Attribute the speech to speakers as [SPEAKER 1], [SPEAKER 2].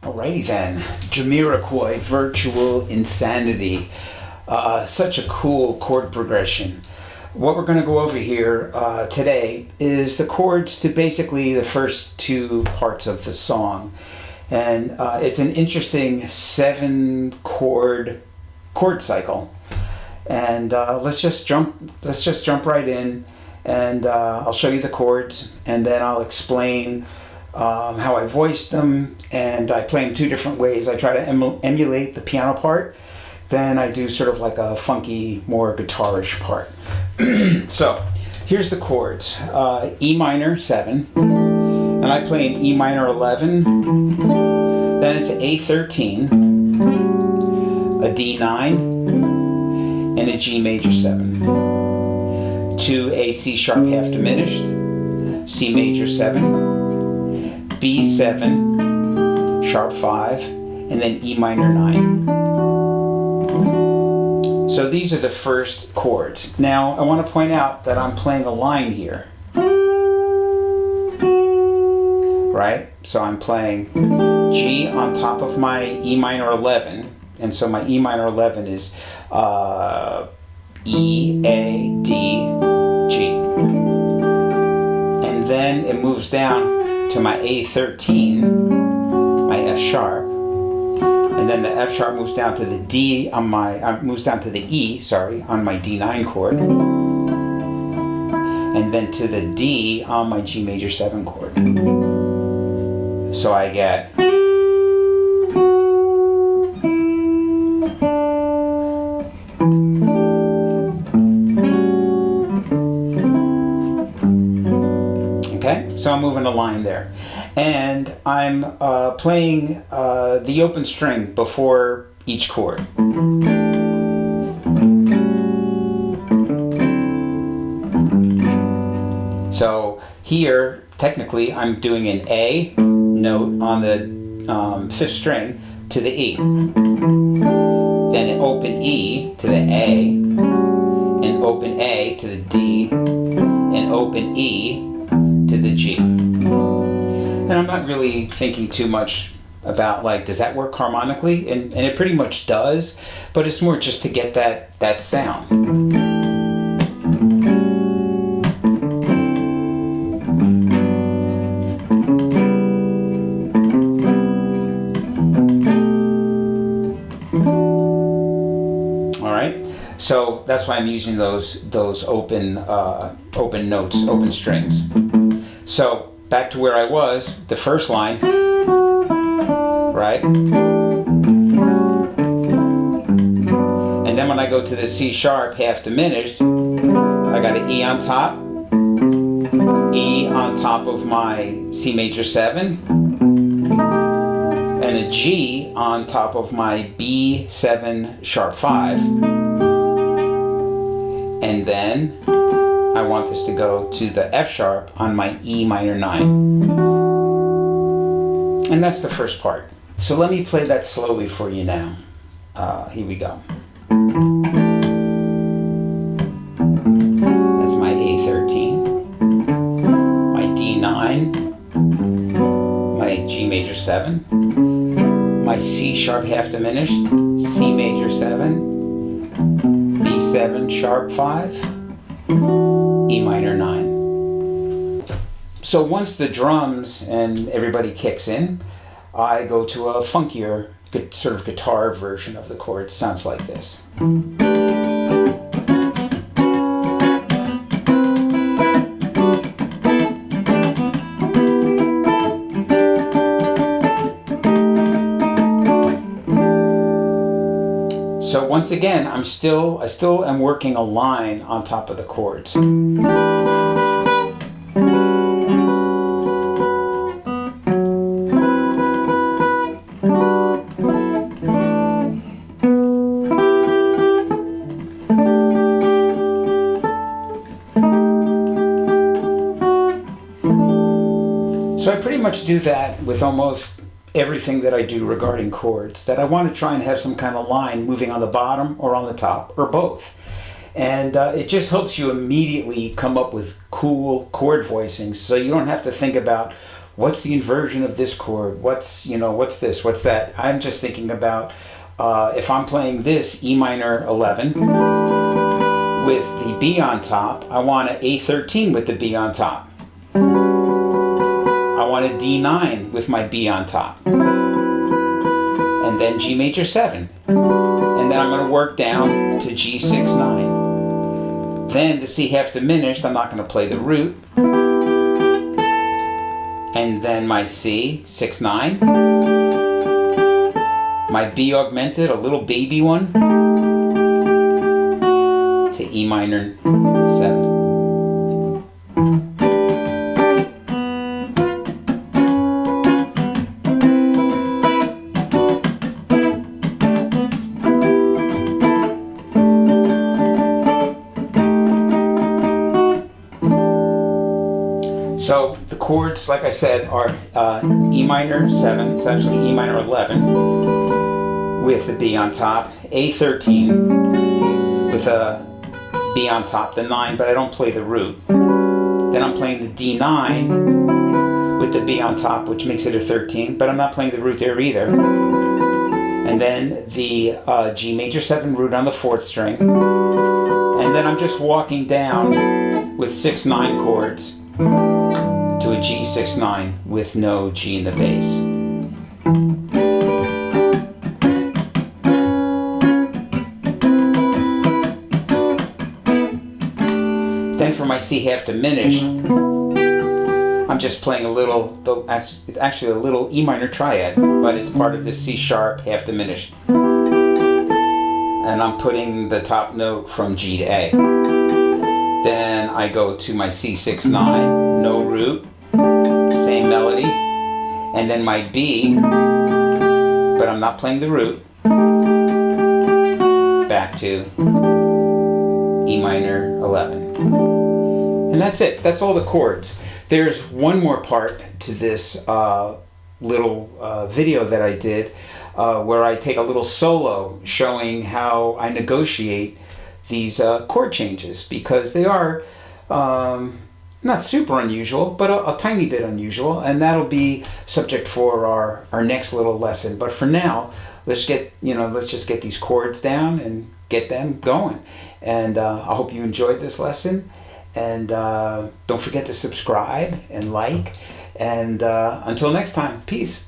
[SPEAKER 1] Alrighty then, Jamiroqaui, Virtual Insanity. Such a cool chord progression. What we're going to go over here today is the chords to basically the first two parts of the song. And it's an interesting 7-chord cycle. And let's just jump right in, and I'll show you the chords, and then I'll explain how I voiced them, and I play them two different ways. I try to emulate the piano part, then I do sort of like a funky, more guitarish part. So here's the chords. E minor 7, and I play an E minor 11, then it's A13, a D9, and a G major 7, to a C sharp half diminished, C major 7, B7, sharp 5, and then E minor 9. So these are the first chords. Now I want to point out that I'm playing a line here. Right? So I'm playing G on top of my E minor 11, and so my E minor 11 is E, A, D, G. And then it moves down to my A13, my F sharp, and then the F sharp moves down to the D on my moves down to the E, sorry, on my D9 chord, and then to the D on my G major 7 chord. So I get okay, so I'm moving a line there, and I'm playing the open string before each chord. So here, technically, I'm doing an A note on the 5th string to the E, then an open E to the A, an open A to the D, an open E to the G. And I'm not really thinking too much about, like, does that work harmonically? And it pretty much does, but it's more just to get that sound. So that's why I'm using those open notes, open strings. So back to where I was, the first line, right? And then when I go to the C sharp half diminished, I got an E on top, E on top of my C major 7, and a G on top of my B7 sharp 5. And then I want this to go to the F sharp on my E minor 9. And that's the first part. So let me play that slowly for you now. Here we go. That's my A13, my D9, my G major 7, my C sharp half diminished, C major 7, B7 sharp 5, E minor 9. So once the drums and everybody kicks in, I go to a funkier good sort of guitar version of the chord. Sounds like this. So once again, I still am working a line on top of the chords. So I pretty much do that with almost everything that I do regarding chords, that I want to try and have some kind of line moving on the bottom or on the top or both. And it just helps you immediately come up with cool chord voicings, so you don't have to think about what's the inversion of this chord, what's this, what's that. I'm just thinking about if I'm playing this E minor 11 with the B on top, I want an A13 with the B on top. I want a D9 with my B on top. And then G major 7. And then I'm going to work down to G6 9. Then the C half diminished, I'm not going to play the root. And then my C 6 9. My B augmented, a little baby one, to E minor 7. So the chords, like I said, are E minor 7, it's actually E minor 11 with the B on top, A13 with a B on top, the 9, but I don't play the root. Then I'm playing the D9 with the B on top, which makes it a 13, but I'm not playing the root there either. And then the G major 7 root on the 4th string. And then I'm just walking down with 6-9 chords to a G6-9 with no G in the bass. Then for my C half diminished, I'm just playing a little, it's actually a little E minor triad, but it's part of this C sharp half diminished. And I'm putting the top note from G to A. Then I go to my C6-9, no root, same melody, and then my B, but I'm not playing the root, back to E minor 11. And that's it, that's all the chords. There's one more part to this little video that I did where I take a little solo showing how I negotiate these chord changes, because they are not super unusual, but a tiny bit unusual, and that'll be subject for our next little lesson. But for now, let's just get these chords down and get them going. And I hope you enjoyed this lesson, and don't forget to subscribe and like, and until next time, peace.